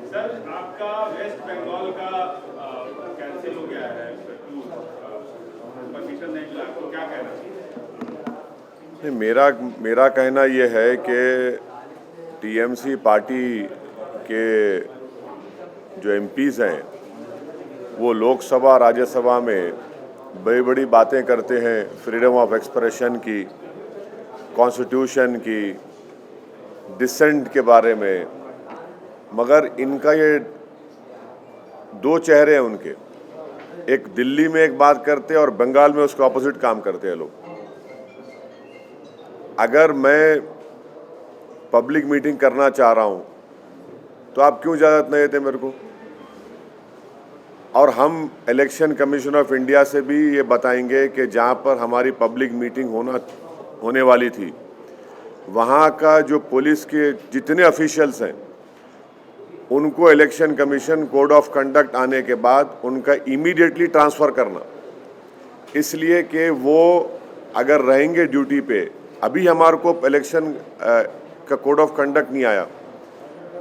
Sir, आपका waste Bengal का cancel हो गया है, परमिशन नहीं मिला, आपको क्या कहना चाहिए? नहीं, मेरा कहना ये है कि टीएमसी पार्टी के जो एमपीज़ हैं वो लोकसभा राज्यसभा में बड़ी बड़ी बातें करते हैं फ्रीडम ऑफ एक्सप्रेशन की, कॉन्स्टिट्यूशन की, डिसेंट के बारे में, मगर इनका ये दो चेहरे हैं उनके। एक दिल्ली में एक बात करते हैं और बंगाल में उसके ऑपोजिट काम करते हैं लोग। अगर मैं पब्लिक मीटिंग करना चाह रहा हूं तो आप क्यों इजाज़त नहीं देते मेरे को? और हम इलेक्शन कमीशन ऑफ इंडिया से भी ये बताएंगे कि जहां पर हमारी पब्लिक मीटिंग होने वाली थी वहां का जो पुलिस के जितने ऑफिशियल्स हैं उनको election commission code of conduct आने के बाद उनका इमीडिएटली ट्रांसफ़र करना, इसलिए कि वो अगर रहेंगे ड्यूटी पे। अभी हमारे को इलेक्शन का कोड ऑफ कंडक्ट नहीं आया,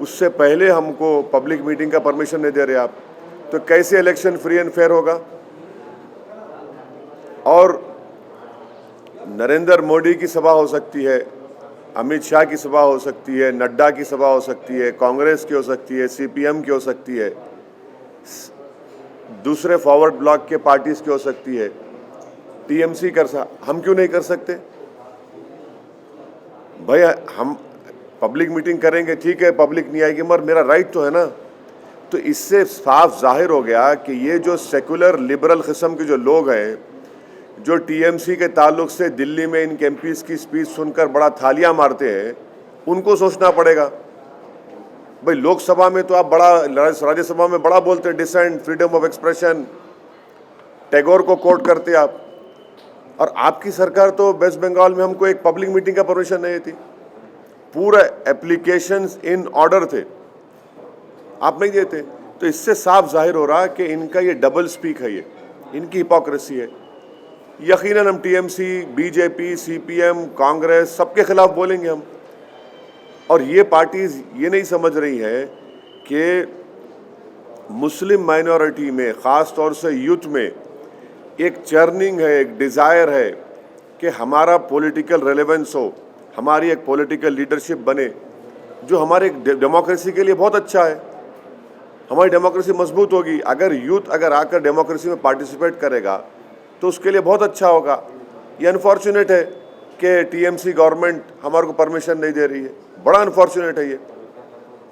उससे पहले हमको पब्लिक मीटिंग का परमिशन नहीं दे रहे आप, तो कैसे इलेक्शन फ्री एंड फेयर होगा? और नरेंद्र मोदी की सभा हो सकती है, अमित शाह की सभा हो सकती है, नड्डा की सभा हो सकती है, कांग्रेस की हो सकती है, सीपीएम की हो सकती है, दूसरे फॉरवर्ड ब्लॉक के पार्टीज की हो सकती है, टीएमसी हम क्यों नहीं कर सकते? भाई हम पब्लिक मीटिंग करेंगे, ठीक है, पब्लिक नहीं आएगी मगर मेरा राइट तो है ना। तो इससे साफ जाहिर हो गया कि ये जो सेकुलर लिबरल किस्म के जो लोग हैं जो टीएमसी के ताल्लुक से दिल्ली में इन एमपीज़ की स्पीच सुनकर बड़ा थालियां मारते हैं, उनको सोचना पड़ेगा। भाई लोकसभा में तो आप बड़ा, राज्यसभा में बड़ा बोलते हैं dissent, freedom of expression, Tagore को कोट करते आप, और आपकी सरकार तो वेस्ट बंगाल में हमको एक पब्लिक मीटिंग का परमिशन नहीं थी, पूरा एप्लीकेशंस इन ऑर्डर थे, आप नहीं देते। तो इससे साफ जाहिर हो रहा है कि इनका ये डबल स्पीक है, ये इनकी हिपोक्रेसी है। यकीनन हम टीएमसी, बीजेपी, सीपीएम, कांग्रेस सबके खिलाफ बोलेंगे हम। और ये पार्टीज ये नहीं समझ रही है कि मुस्लिम माइनॉरिटी में, ख़ास तौर से यूथ में एक चर्निंग है, एक डिज़ायर है कि हमारा पॉलिटिकल रेलेवेंस हो, हमारी एक पॉलिटिकल लीडरशिप बने, जो हमारे डेमोक्रेसी के लिए बहुत अच्छा है। हमारी डेमोक्रेसी मजबूत होगी अगर यूथ अगर आकर डेमोक्रेसी में पार्टिसिपेट करेगा, तो उसके लिए बहुत अच्छा होगा। ये अनफॉर्चुनेट है कि टीएमसी गवर्नमेंट हमारे को परमिशन नहीं दे रही है, बड़ा अनफॉर्चुनेट है ये।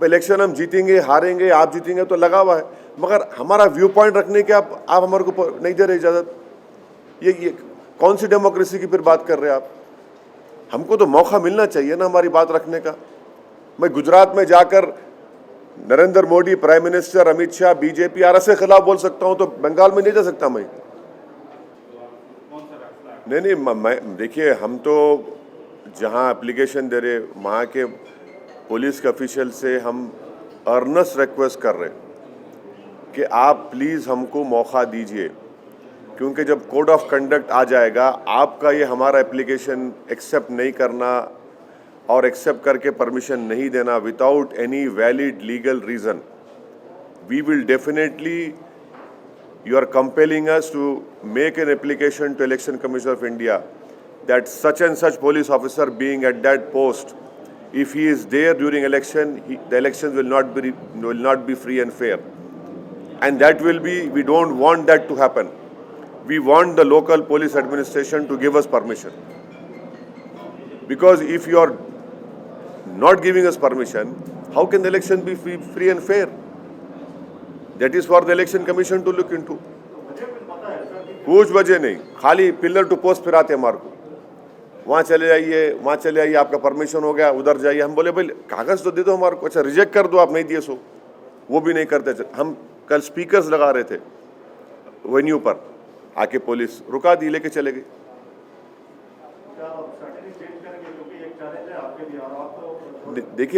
इलेक्शन हम जीतेंगे, हारेंगे, आप जीतेंगे तो लगा हुआ है, मगर हमारा व्यू पॉइंट रखने के आप हमारे को नहीं दे रहे इजाज़त। ये कौन सी डेमोक्रेसी की फिर बात कर रहे हैं आप? हमको तो मौका मिलना चाहिए ना हमारी बात रखने का। मैं गुजरात में जाकर Narendra Modi, prime minister, Amit Shah, BJP आर के खिलाफ बोल सकता हूँ, तो बंगाल में नहीं जा सकता मैं? नहीं, मैं देखिए, हम तो जहाँ एप्लीकेशन दे रहे वहाँ के पुलिस के ऑफिशियल से हम अर्नेस्ट रिक्वेस्ट कर रहे कि आप प्लीज़ हमको मौका दीजिए, क्योंकि जब कोड ऑफ कंडक्ट आ जाएगा, आपका ये हमारा एप्लीकेशन एक्सेप्ट नहीं करना और एक्सेप्ट करके परमिशन नहीं देना without any valid legal reason, we will definitely, you are compelling us to make an application to Election Commission of India that such and such police officer being at that post, if he is there during election, the elections will not be free and fair, and that will be, we don't want that to happen. We want the local police administration to give us permission, because if you are not giving us permission, how can the election be free and fair? That is for the election commission to look into. कुछ वजह नहीं, खाली pillar to post फिराते हमारे को, वहाँ चले जाइए, वहाँ चले आइए, आपका परमिशन हो गया, उधर जाइए। हम बोले भाई कागज़ तो दे दो हमारे को, अच्छा रिजेक्ट कर दो, आप नहीं दिए सो, वो भी नहीं करते। हम कल स्पीकर्स लगा रहे थे वेन्यू पर, आके पुलिस रुका दी, लेके चले गए। देखिए